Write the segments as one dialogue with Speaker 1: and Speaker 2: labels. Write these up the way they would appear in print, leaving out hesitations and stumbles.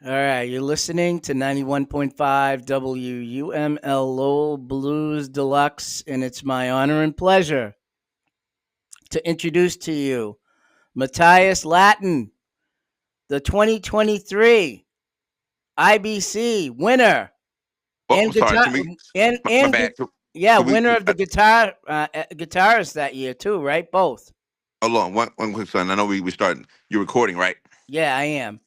Speaker 1: All right, you're listening to 91.5 WUML Lowell Blues Deluxe, and it's my honor and pleasure to introduce to you Matthias Lattin, the 2023 IBC winner
Speaker 2: Oh,
Speaker 1: and
Speaker 2: I'm sorry.
Speaker 1: guitar
Speaker 2: Can we? My
Speaker 1: and
Speaker 2: bad.
Speaker 1: yeah,
Speaker 2: Can we?
Speaker 1: winner of the guitarist that year too, right? Both.
Speaker 2: Hold on. One quick second. I know we starting. You're recording, right?
Speaker 1: Yeah, I am.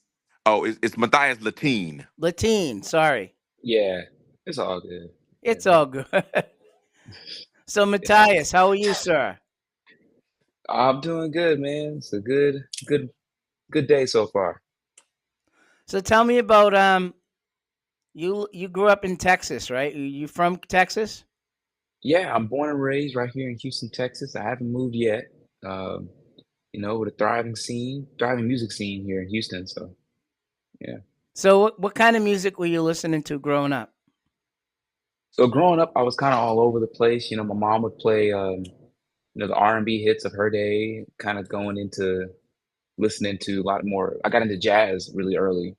Speaker 2: Oh, it's Matthias Lattin.
Speaker 1: Latine, sorry.
Speaker 3: Yeah, it's all good. Yeah,
Speaker 1: It's all good. So
Speaker 3: it happens.
Speaker 1: Matthias, how are you, sir?
Speaker 3: I'm doing good, man. It's a good day so far.
Speaker 1: So tell me about you grew up in Texas, right? You from Texas?
Speaker 3: Yeah, I'm born and raised right here in Houston, Texas. I haven't moved yet. Um, with a thriving music scene here in Houston. So yeah.
Speaker 1: So what kind of music were you listening to growing up?
Speaker 3: So growing up, I was kind of all over the place. My mom would play, the R&B hits of her day, kind of going into listening to a lot more. I got into jazz really early.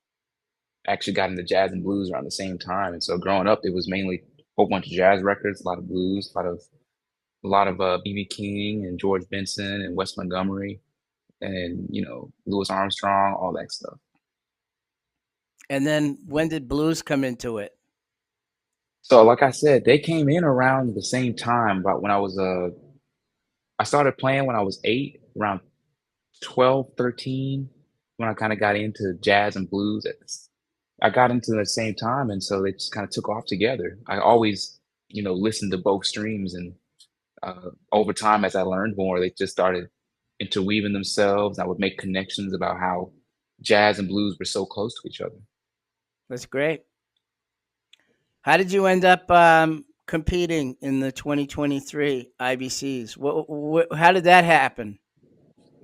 Speaker 3: Actually got into jazz and blues around the same time. And so growing up, it was mainly a whole bunch of jazz records, a lot of blues, a lot of BB King and George Benson and Wes Montgomery and Louis Armstrong, all that stuff.
Speaker 1: And then when did blues come into it?
Speaker 3: So like I said, they came in around the same time, but when I started playing when I was 8, around 12, 13, when I kind of got into jazz and blues. I got into the same time, and so they just kind of took off together. I always, listened to both streams, and over time, as I learned more, they just started interweaving themselves. I would make connections about how jazz and blues were so close to each other.
Speaker 1: That's great. How did you end up competing in the 2023 IBCs? How did that happen?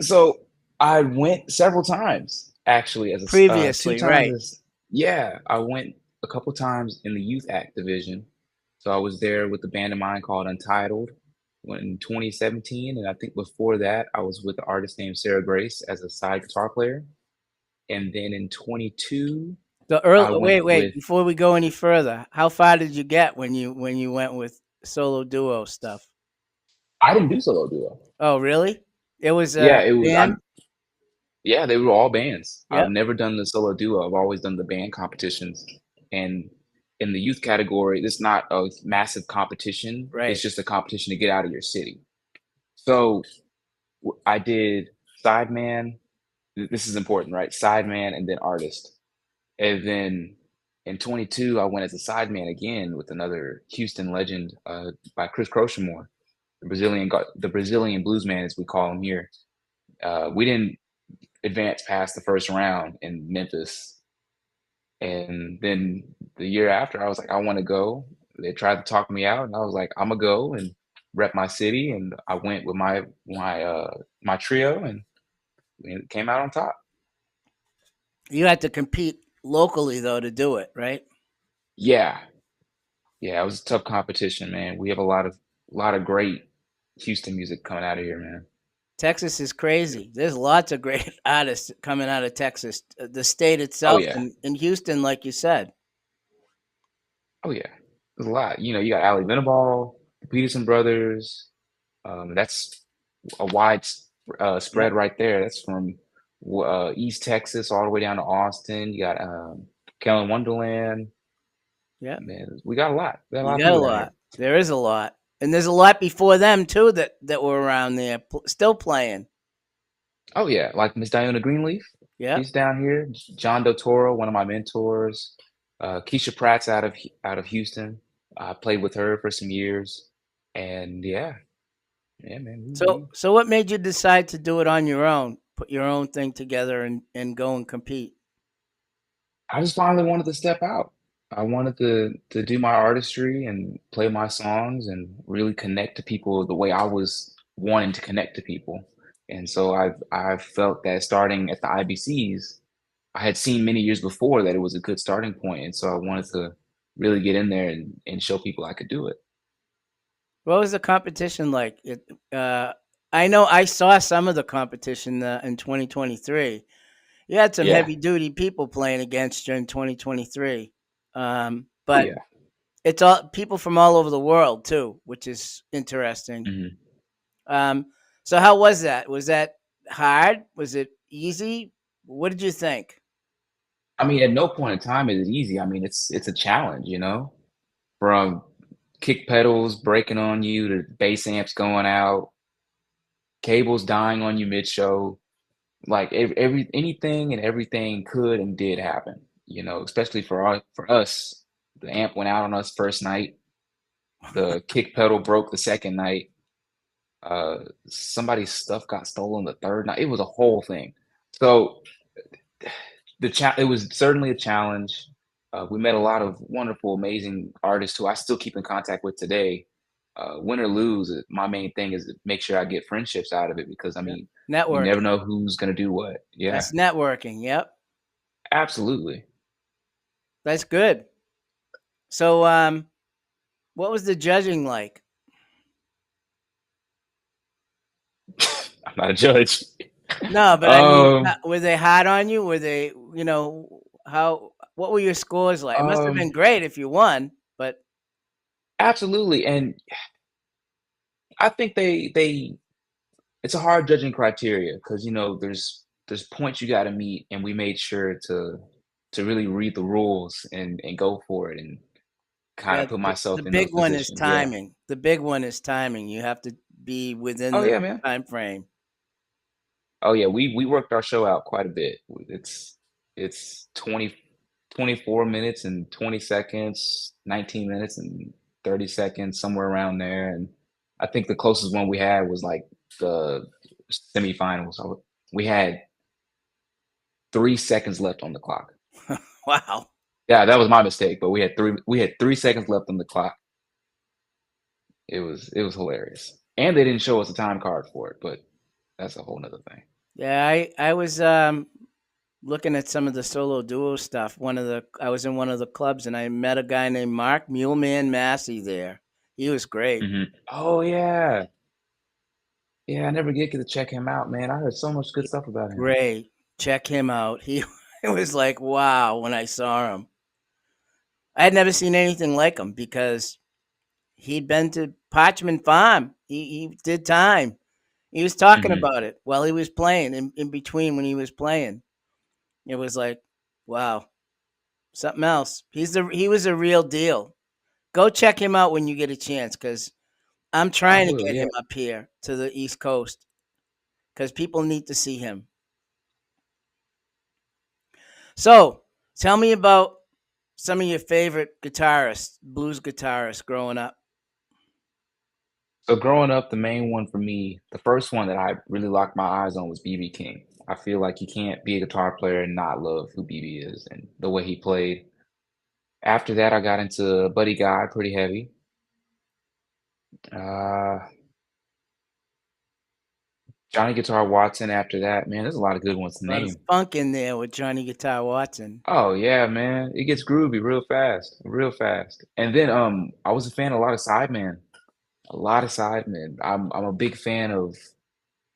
Speaker 3: So I went several times, actually, two
Speaker 1: Previously,
Speaker 3: times
Speaker 1: right?
Speaker 3: as yeah, I went a couple times in the youth act division. So I was there with a band of mine called Untitled in 2017, and I think before that I was with the artist named Sarah Grace as a side guitar player. And then in 22,
Speaker 1: The
Speaker 3: I
Speaker 1: early
Speaker 3: went
Speaker 1: wait
Speaker 3: with
Speaker 1: before we go any further. How far did you get when you went with solo duo stuff?
Speaker 3: I didn't do solo duo.
Speaker 1: Oh, really? It was
Speaker 3: Yeah,
Speaker 1: a
Speaker 3: it was
Speaker 1: band.
Speaker 3: yeah, they were all bands. I've
Speaker 1: Yep.
Speaker 3: never done the solo duo. I've always done the band competitions. And in the youth category, it's not a massive competition. It's
Speaker 1: Right.
Speaker 3: just a competition to get out of your city. So I did sideman. This is important, right? Sideman and then artist. And then in 22, I went as a sideman again with another Houston legend by Chris Crochemore, the Brazilian blues man, as we call him here. We didn't advance past the first round in Memphis. And then the year after, I was like, I want to go. They tried to talk me out, and I was like, I'm gonna go and rep my city. And I went with my trio, and we came out on top.
Speaker 1: You had to compete locally though to do it, right?
Speaker 3: Yeah, yeah, it was a tough competition, man. We have a lot of great Houston music coming out of here, man.
Speaker 1: Texas is crazy. There's lots of great artists coming out of Texas, the state
Speaker 3: Oh
Speaker 1: itself,
Speaker 3: yeah,
Speaker 1: and in Houston, like you said.
Speaker 3: oh yeah, there's a lot. You got Ali Venable, the Peterson brothers. That's a wide spread
Speaker 1: Yep.
Speaker 3: right there. That's from East Texas all the way down to Austin. You got Kellen Wonderland.
Speaker 1: Yep.
Speaker 3: Man, we got a lot. We got a
Speaker 1: You
Speaker 3: lot of
Speaker 1: got a
Speaker 3: people down
Speaker 1: lot.
Speaker 3: here.
Speaker 1: There is a lot, and there's a lot before them too that were around there, still playing.
Speaker 3: Oh yeah, like Miss Diana Greenleaf.
Speaker 1: Yep.
Speaker 3: She's down here. John Dotoro, one of my mentors. Keisha Pratt's out of Houston. I played with her for some years, and yeah, yeah, man.
Speaker 1: So what made you decide to do it on your own? Put your own thing together and go and compete.
Speaker 3: I just finally wanted to step out. I wanted to do my artistry and play my songs and really connect to people the way I was wanting to connect to people. And so I've felt that starting at the IBCs, I had seen many years before that it was a good starting point. And so I wanted to really get in there and show people I could do it.
Speaker 1: What was the competition like? I know I saw some of the competition in 2023, You had some
Speaker 3: Yeah.
Speaker 1: heavy duty people playing against you in 2023.
Speaker 3: Oh
Speaker 1: But
Speaker 3: yeah.
Speaker 1: it's all people from all over the world too, which is interesting.
Speaker 3: Mhm.
Speaker 1: Um, so how was that? Was that hard? Was it easy? What did you think?
Speaker 3: I mean, at no point in time is it easy. I mean, it's a challenge, from kick pedals breaking on you to bass amps going out, cables dying on you mid-show. Like every anything and everything could and did happen, especially for us. The amp went out on us first night. The kick pedal broke the second night. Somebody's stuff got stolen the third night. It was a whole thing. So it was certainly a challenge. We met a lot of wonderful, amazing artists who I still keep in contact with today. Win or lose, my main thing is to make sure I get friendships out of it because I
Speaker 1: Yep.
Speaker 3: mean, you never
Speaker 1: Networking.
Speaker 3: know who's gonna do what. Yeah,
Speaker 1: That's networking. Yep.
Speaker 3: absolutely.
Speaker 1: That's good. So what was the judging like?
Speaker 3: I'm not a judge.
Speaker 1: No, but I mean,
Speaker 3: Um,
Speaker 1: were they hard on you? Were they, how what were your scores like? It must have been
Speaker 3: um,
Speaker 1: great if you won, but
Speaker 3: absolutely, and I think they it's a hard judging criteria because there's points you got to meet, and we made sure to really read the rules and go for it and kind
Speaker 1: yeah,
Speaker 3: of put
Speaker 1: the
Speaker 3: myself in
Speaker 1: big
Speaker 3: those
Speaker 1: one is
Speaker 3: positions. Yeah.
Speaker 1: timing. The big one is timing. You have to be within
Speaker 3: Oh
Speaker 1: the
Speaker 3: yeah, man.
Speaker 1: time frame.
Speaker 3: Oh yeah, we worked our show out quite a bit. It's 24 minutes and 20 seconds, 19 minutes and 30 seconds, somewhere around there. And I think the closest one we had was like the semifinals. We had 3 seconds left on the clock.
Speaker 1: Wow.
Speaker 3: Yeah, that was my mistake, but we had 3 seconds left on the clock. It was hilarious. And they didn't show us a time card for it, but that's a whole nother thing.
Speaker 1: Yeah, I was looking at some of the solo duo stuff. I was in one of the clubs and I met a guy named Mark Muleman Massey there. He was great.
Speaker 3: Oh yeah. Yeah, I never did get to check him out, man. I heard so much good stuff about him.
Speaker 1: Great. Check him out. He it was like wow when I saw him. I had never seen anything like him because he'd been to Parchment Farm. He did time. He was talking
Speaker 3: Mhm.
Speaker 1: about it while he was playing, in between when he was playing. It was like, wow, something else. He was a real deal. Go check him out when you get a chance, because I'm
Speaker 3: I
Speaker 1: trying to
Speaker 3: will,
Speaker 1: get
Speaker 3: yeah.
Speaker 1: him up here to the East Coast because people need to see him. So tell me about some of your favorite guitarists, blues guitarists growing up.
Speaker 3: So growing up, the main one for me, the first one that I really locked my eyes on was BB King. I feel like you can't be a guitar player and not love who BB is and the way he played. After that, I got into Buddy Guy pretty heavy. Uh, Johnny Guitar Watson after that. Man, there's a lot of good ones to
Speaker 1: A lot of
Speaker 3: name.
Speaker 1: funk in there with Johnny Guitar Watson.
Speaker 3: Oh yeah, man. It gets groovy real fast, real fast. And then I was a fan of a lot of Sideman. A lot of Sidemen. I'm a big fan of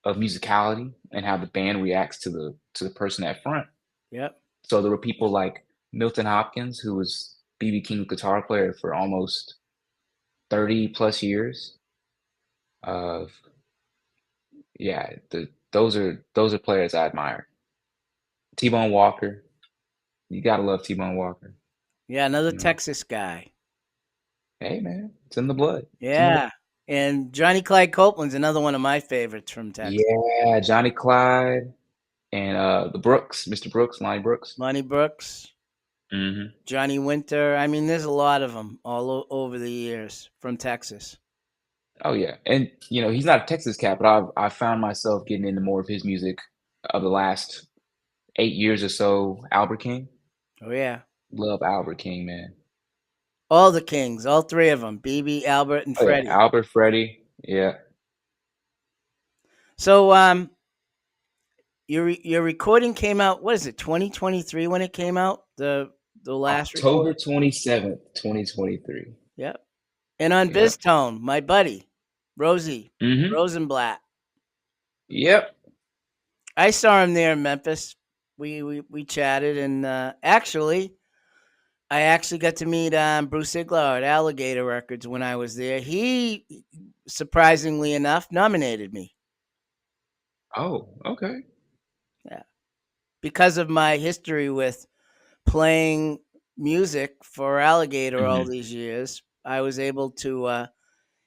Speaker 3: musicality and how the band reacts to the person at front.
Speaker 1: Yep.
Speaker 3: So there were people like Milton Hopkins, who was BB King's guitar player for almost 30 plus years. Uh, yeah, those are players I admire. T-Bone Walker, you gotta love T-Bone Walker.
Speaker 1: Yeah, another
Speaker 3: You know,
Speaker 1: Texas guy.
Speaker 3: hey man, it's in the blood. It's in the
Speaker 1: Yeah. And Johnny Clyde Copeland's another one of my favorites from Texas.
Speaker 3: yeah, Johnny Clyde and the Brooks, Mr. Brooks, Lonnie Brooks.
Speaker 1: Lonnie Brooks,
Speaker 3: Hmm.
Speaker 1: Johnny Winter. I mean, there's a lot of them all over the years from Texas.
Speaker 3: Oh yeah, and he's not a Texas cat, but I found myself getting into more of his music of the last 8 years or so. Albert King,
Speaker 1: Oh, yeah.
Speaker 3: love Albert King, man.
Speaker 1: All the Kings, all three of them, BB, Albert, and
Speaker 3: Oh yeah,
Speaker 1: Freddie.
Speaker 3: Albert, Freddie, yeah.
Speaker 1: So, your recording came out, what is it, 2023 when it came out? The last
Speaker 3: October
Speaker 1: recording?
Speaker 3: 27th, 2023.
Speaker 1: Yep. And on
Speaker 3: Yep.
Speaker 1: Biztone, my buddy, Rosie
Speaker 3: Mm-hmm.
Speaker 1: Rosenblatt.
Speaker 3: Yep.
Speaker 1: I saw him there in Memphis we chatted, and I actually got to meet Bruce Iglar at Alligator Records when I was there. He, surprisingly enough, nominated me.
Speaker 3: Oh, okay.
Speaker 1: Yeah, because of my history with playing music for Alligator all
Speaker 3: Hmm.
Speaker 1: these years. I was able to.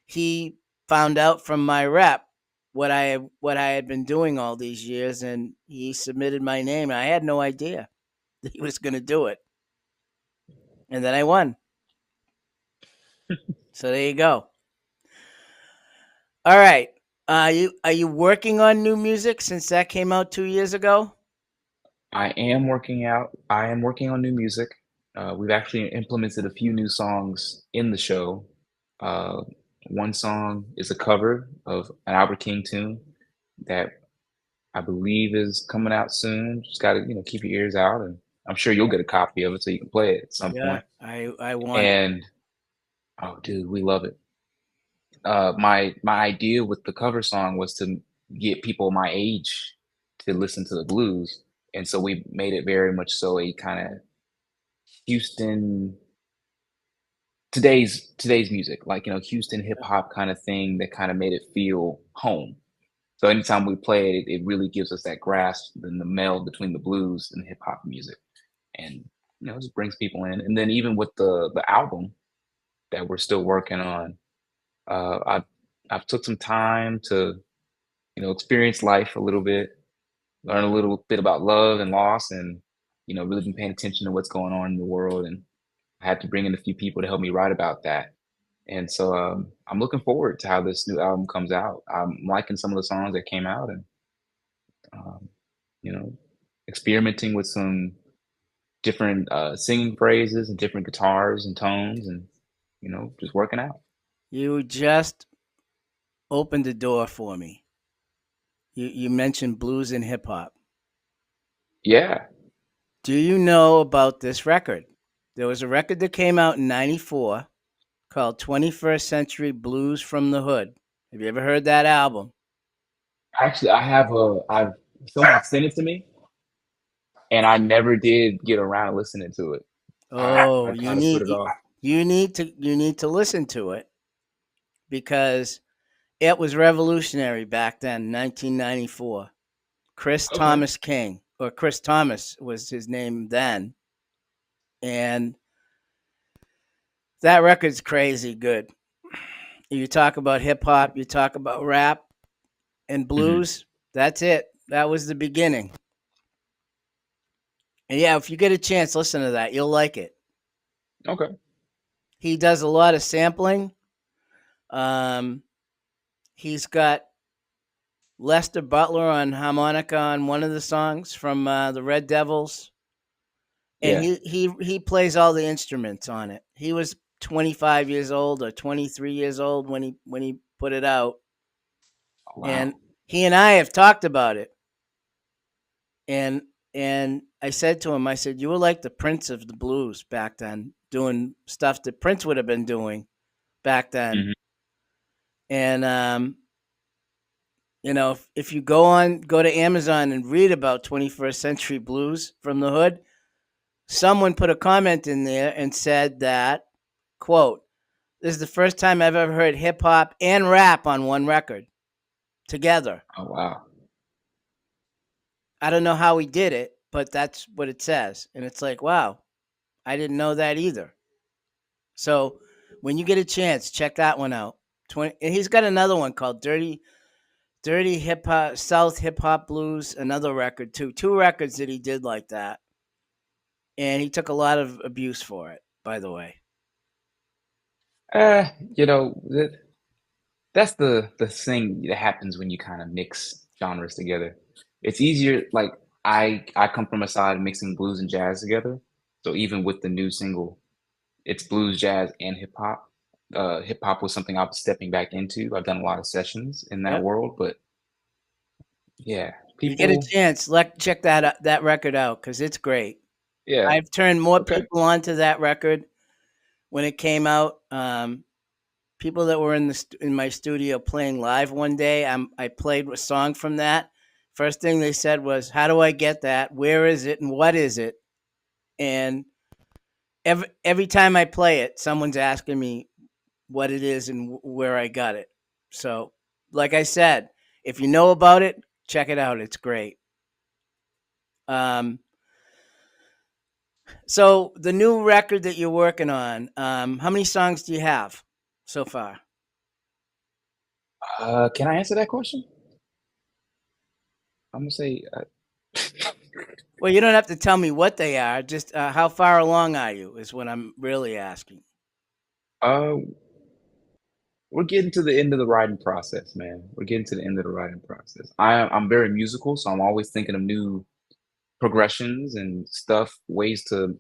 Speaker 1: He found out from my rep what I had been doing all these years, and he submitted my name. I had no idea that he was going to do it, and then I won. So there you go. All right. Are you working on new music since that came out 2 years ago?
Speaker 3: I am working on new music. We've actually implemented a few new songs in the show. Uh, one song is a cover of an Albert King tune that I believe is coming out soon. Just got to, keep your ears out, and I'm sure you'll get a copy of it so you can play it at some
Speaker 1: Yeah,
Speaker 3: point.
Speaker 1: I want it.
Speaker 3: And oh, dude, we love it. My idea with the cover song was to get people my age to listen to the blues, and so we made it very much so a kind of Houston today's music, like Houston hip hop kind of thing that kind of made it feel home. So anytime we play it, it really gives us that grasp and the meld between the blues and hip hop music, and just brings people in. And then even with the album that we're still working on, uh, I I've took some time to experience life a little bit, learn a little bit about love and loss, and really been paying attention to what's going on in the world. And I had to bring in a few people to help me write about that. And so I'm looking forward to how this new album comes out. I'm liking some of the songs that came out, and um, you know, experimenting with some different singing phrases and different guitars and tones, and just working out.
Speaker 1: You just opened the door for me. You mentioned blues and hip hop.
Speaker 3: Yeah,
Speaker 1: Do you know about this record? There was a record that came out in '94 called 21st Century Blues from the Hood. Have you ever heard that album?
Speaker 3: actually, I've someone sent it to me, and I never did get around to listening to it.
Speaker 1: Oh,
Speaker 3: I kind of put it off.
Speaker 1: you need to listen to it because it was revolutionary back then, 1994. Chris
Speaker 3: Okay.
Speaker 1: Thomas King, or Chris Thomas was his name then, and that record's crazy good. You talk about hip hop, you talk about rap and
Speaker 3: Hmm.
Speaker 1: blues. That's it. That was the beginning. And yeah, if you get a chance, listen to that. You'll like it.
Speaker 3: Okay.
Speaker 1: He does a lot of sampling. Um, he's got Lester Butler on harmonica on one of the songs from the Red Devils, and
Speaker 3: Yeah.
Speaker 1: he plays all the instruments on it. He was 25 years old or 23 years old when he put it out,
Speaker 3: Oh,
Speaker 1: and
Speaker 3: wow.
Speaker 1: he and I have talked about it. And I said to him, I said, you were like the Prince of the blues back then, doing stuff that Prince would have been doing back then.
Speaker 3: Hmm.
Speaker 1: And if you go to Amazon and read about 21st Century Blues from the Hood, someone put a comment in there and said that, quote, this is the first time I've ever heard hip hop and rap on one record together.
Speaker 3: Oh, wow.
Speaker 1: I don't know how he did it, but that's what it says. And it's like, wow, I didn't know that either. So when you get a chance, check that one out. 20, and he's got another one called Dirty Hip Hop South Hip Hop Blues, another record too. Two records that he did like that. And he took a lot of abuse for it, by the way.
Speaker 3: Uh, you know, that, that's the thing that happens when you kind of mix genres together. It's easier. Like I come from a side of mixing blues and jazz together. So even with the new single, it's blues, jazz, and hip hop. Hip hop was something I was stepping back into. I've done a lot of sessions in that
Speaker 1: Yep.
Speaker 3: world, but yeah,
Speaker 1: You get a
Speaker 3: people,
Speaker 1: chance, check that record out because it's great.
Speaker 3: yeah,
Speaker 1: I've turned more
Speaker 3: okay,
Speaker 1: people onto that record when it came out. People that were in my studio playing live one day, I played a song from that, First thing they said was, "How do I get that? Where is it? And what is it?" And every time I play it, someone's asking me what it is and where I got it. So, like I said, if you know about it, check it out. It's great. So the new record that you're working on, how many songs do you have so far?
Speaker 3: Can I answer that question? I'm gonna say,
Speaker 1: Well, you don't have to tell me what they are. Just how far along are you is what I'm really asking.
Speaker 3: uh, we're getting to the end of the writing process, man. We're getting to the end of the writing process. I'm very musical, so I'm always thinking of new progressions and stuff, ways to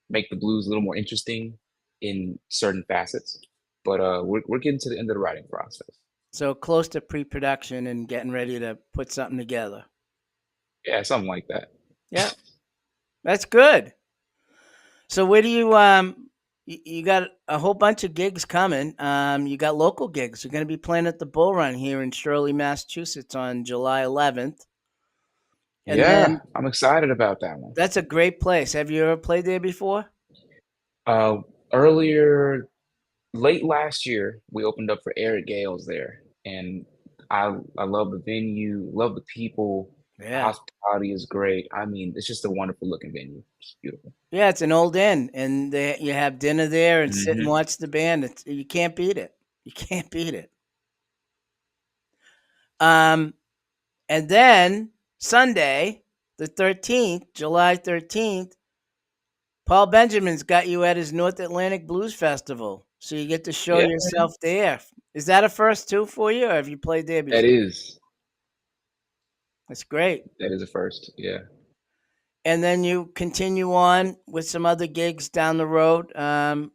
Speaker 3: make the blues a little more interesting in certain facets. But we're getting to the end of the writing process.
Speaker 1: So close to pre-production and getting ready to put something together.
Speaker 3: Yeah, something like that.
Speaker 1: Yeah, that's good. So where do you you got a whole bunch of gigs coming. You got local gigs. You're going to be playing at the Bull Run here in Shirley, Massachusetts on July 11th. And
Speaker 3: Yeah,
Speaker 1: then
Speaker 3: I'm excited about that one.
Speaker 1: that's a great place. Have you ever played there before?
Speaker 3: Uh, earlier, late last year, we opened up for Eric Gales there, and I love the venue, love the people. The
Speaker 1: Yeah.
Speaker 3: hospitality is great. I mean, it's just a wonderful looking venue. It's beautiful.
Speaker 1: Yeah, it's an old inn, and you have dinner there and sit and
Speaker 3: Hmm.
Speaker 1: watch the band. You can't beat it. You can't beat it. Um, and then Sunday, the 13th, July 13th, Paul Benjamin's got you at his North Atlantic Blues Festival. So you get to show
Speaker 3: Yeah,
Speaker 1: yourself there. Is that a first too for you, or have you played there
Speaker 3: that
Speaker 1: before?
Speaker 3: is
Speaker 1: That's great.
Speaker 3: that is a first. Yeah.
Speaker 1: And then you continue on with some other gigs down the road. And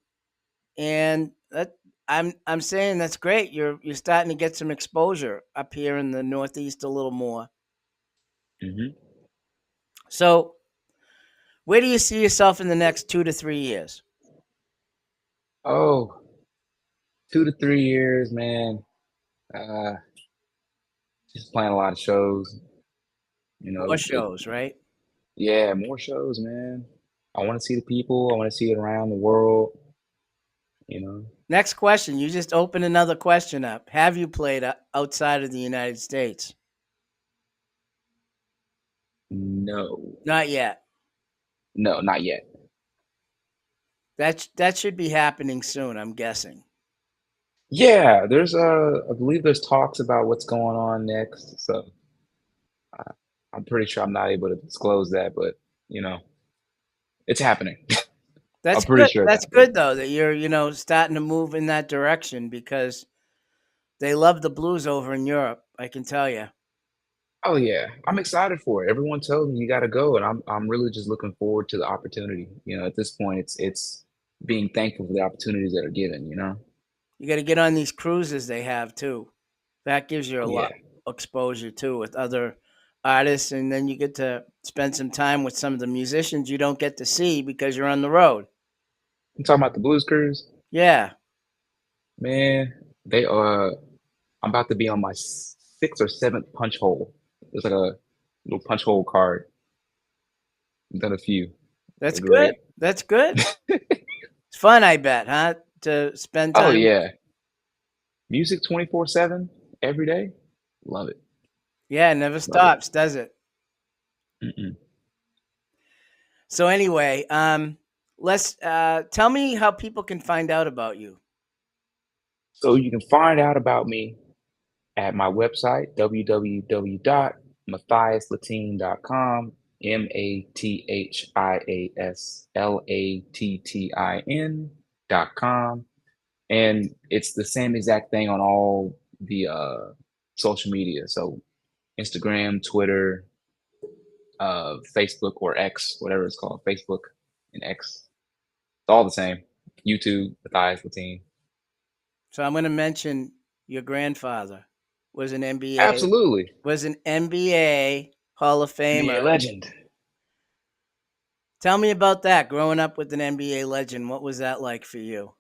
Speaker 1: that I'm saying that's great. You're starting to get some exposure up here in the Northeast a little more.
Speaker 3: Hmm.
Speaker 1: So where do you see yourself in the next 2 to 3 years?
Speaker 3: Oh, 2 to 3 years, man. Uh, just playing a lot of shows. You
Speaker 1: More
Speaker 3: know,
Speaker 1: shows, right?
Speaker 3: yeah, more shows, man. I want to see the people. I want to see it around the world. You know,
Speaker 1: Next question. You just opened another question up. Have you played outside of the United States?
Speaker 3: no,
Speaker 1: Not yet.
Speaker 3: no, not yet.
Speaker 1: That should be happening soon, I'm guessing.
Speaker 3: Yeah, I believe there's talks about what's going on next. So uh, I'm pretty sure I'm not able to disclose that, but you know, it's happening. I'm
Speaker 1: That's
Speaker 3: pretty
Speaker 1: good.
Speaker 3: sure it's
Speaker 1: That's
Speaker 3: happening.
Speaker 1: good though that you're, starting to move in that direction because they love the blues over in Europe, I can tell you.
Speaker 3: Oh yeah, I'm excited for it. Everyone tells me you got to go, and I'm really just looking forward to the opportunity. You know, at this point, it's being thankful for the opportunities that are given. You know.
Speaker 1: You got to get on these cruises they have too. That gives you a
Speaker 3: Oh
Speaker 1: lot
Speaker 3: yeah,
Speaker 1: exposure too with other artists, and then you get to spend some time with some of the musicians you don't get to see because you're on the road.
Speaker 3: I'm talking about the Blues Cruise,
Speaker 1: Yeah,
Speaker 3: man. They I'm about to be on my sixth or seventh punch hole. There's like a little punch hole card. I've done a few. They're
Speaker 1: that's good.
Speaker 3: great.
Speaker 1: That's good. It's fun, I bet, huh? To spend
Speaker 3: Oh
Speaker 1: time.
Speaker 3: yeah, music 24/7 every day. Love it.
Speaker 1: Yeah, it never
Speaker 3: Love it.
Speaker 1: stops, does it?
Speaker 3: Mm-mm.
Speaker 1: So anyway, let's tell me how people can find out about you.
Speaker 3: So you can find out about me at my website, www.mathiaslatin.com, Mathiaslatin.com. And it's the same exact thing on all the social media. So Instagram, Twitter, Facebook or X, whatever it's called, Facebook and X. It's all the same. YouTube, Matthias Lattin.
Speaker 1: So I'm going to mention your grandfather was an NBA
Speaker 3: Absolutely.
Speaker 1: Hall of
Speaker 3: NBA
Speaker 1: Famer.
Speaker 3: legend.
Speaker 1: Tell me about that. Growing up with an NBA legend, what was that like for you?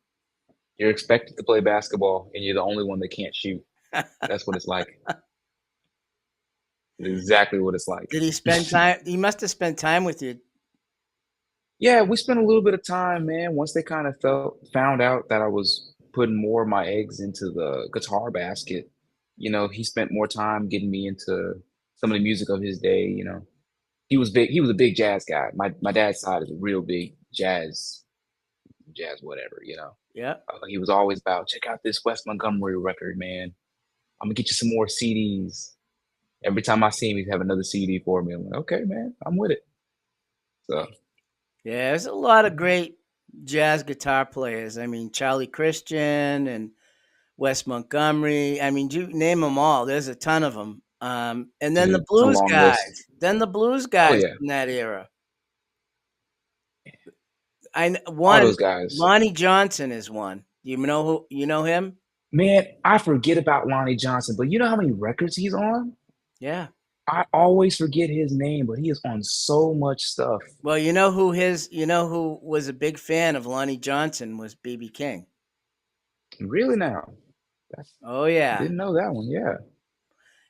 Speaker 3: You're expected to play basketball and you're the only one that can't shoot. That's what it's like. exactly what it's like.
Speaker 1: Did he spend time? He must have spent time with you.
Speaker 3: Yeah, we spent a little bit of time, man. Once they kind of found out that I was putting more of my eggs into the guitar basket, he spent more time getting me into some of the music of his day. He was big. He was a big jazz guy. My dad's side is a real big jazz whatever.
Speaker 1: Yeah.
Speaker 3: He was always about check out this Wes Montgomery record, man. I'm gonna get you some more CDs. Every time I see him, he'd have another CD for me. I'm like, okay, man, I'm with it. So
Speaker 1: Yeah, there's a lot of great jazz guitar players. I mean, Charlie Christian and Wes Montgomery. I mean, you name them all. There's a ton of them. And then the
Speaker 3: it's a
Speaker 1: blues
Speaker 3: long
Speaker 1: guys.
Speaker 3: list.
Speaker 1: Then the blues
Speaker 3: Oh
Speaker 1: guys
Speaker 3: yeah,
Speaker 1: from that era.
Speaker 3: all
Speaker 1: One
Speaker 3: those guys.
Speaker 1: Lonnie Johnson is one. You know him?
Speaker 3: Man, I forget about Lonnie Johnson, but you know how many records he's on?
Speaker 1: Yeah.
Speaker 3: I always forget his name, but he is on so much stuff.
Speaker 1: Well, you know who was a big fan of Lonnie Johnson was BB King.
Speaker 3: Really now? That's,
Speaker 1: Oh yeah.
Speaker 3: didn't know that one. Yeah.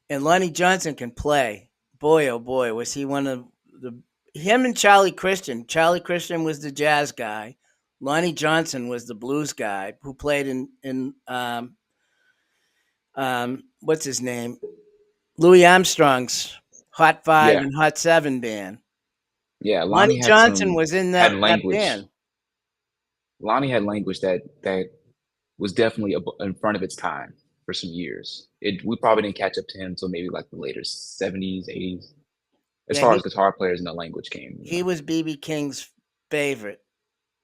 Speaker 1: And Lonnie Johnson can play. Boy, oh boy, was he one of the him and Charlie Christian. Charlie Christian was the jazz guy. Lonnie Johnson was the blues guy who played in what's his name? Louis Armstrong's Hot Five
Speaker 3: Yeah.
Speaker 1: and Hot Seven band.
Speaker 3: Yeah.
Speaker 1: Lonnie Johnson was in
Speaker 3: Had
Speaker 1: that
Speaker 3: language.
Speaker 1: band.
Speaker 3: Lonnie had language that was definitely in front of its time for some years. We probably didn't catch up to him until maybe like the later 70s, 80s, as
Speaker 1: Yeah,
Speaker 3: far as guitar players and the language came.
Speaker 1: he was BB King's favorite.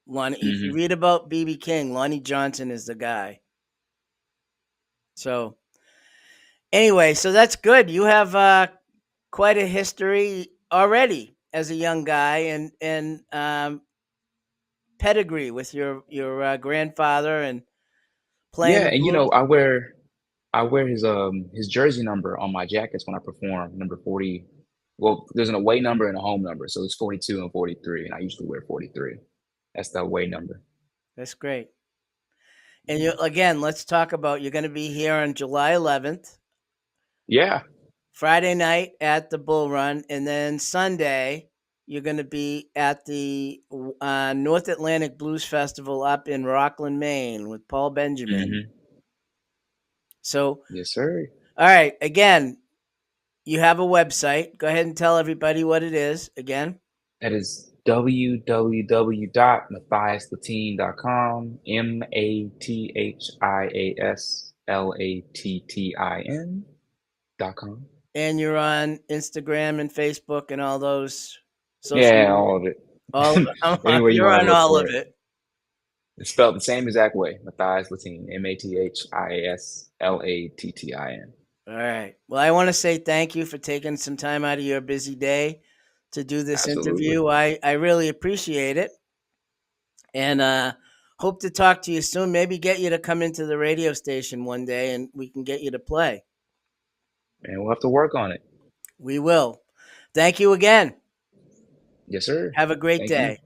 Speaker 1: Lonnie, if you
Speaker 3: Mhm.
Speaker 1: read about BB King, Lonnie Johnson is the guy. So anyway, so that's good. You have quite a history already as a young guy, and pedigree with your grandfather and playing
Speaker 3: Yeah,
Speaker 1: the
Speaker 3: and
Speaker 1: blues.
Speaker 3: I wear his jersey number on my jackets when I perform, number 40. Well, there's an away number and a home number, so it's 42 and 43, and I usually wear 43. That's the away number.
Speaker 1: That's great. And you again, let's talk about you're going to be here on July 11th,
Speaker 3: Yeah.
Speaker 1: Friday night at the Bull Run, and then Sunday you're going to be at the North Atlantic Blues Festival up in Rockland, Maine, with Paul Benjamin.
Speaker 3: Hmm.
Speaker 1: So,
Speaker 3: Yes, sir.
Speaker 1: all right, again, you have a website. Go ahead and tell everybody what it is again.
Speaker 3: That is www.mathiaslattin.com. MathiasLattin.com.
Speaker 1: And you're on Instagram and Facebook and all those social
Speaker 3: Yeah,
Speaker 1: media.
Speaker 3: all of it.
Speaker 1: All
Speaker 3: Anywhere you
Speaker 1: you're
Speaker 3: want
Speaker 1: on
Speaker 3: to look
Speaker 1: all
Speaker 3: for
Speaker 1: of
Speaker 3: it.
Speaker 1: it.
Speaker 3: It's spelled the same exact way. Matthias Lattin. Mathiaslattin.
Speaker 1: All right. Well, I want to say thank you for taking some time out of your busy day to do this
Speaker 3: Absolutely.
Speaker 1: interview. I really appreciate it. And hope to talk to you soon. Maybe get you to come into the radio station one day and we can get you to play.
Speaker 3: And we'll have to work on it.
Speaker 1: We will. Thank you again.
Speaker 3: Yes, sir.
Speaker 1: Have a great
Speaker 3: Thank you.
Speaker 1: day.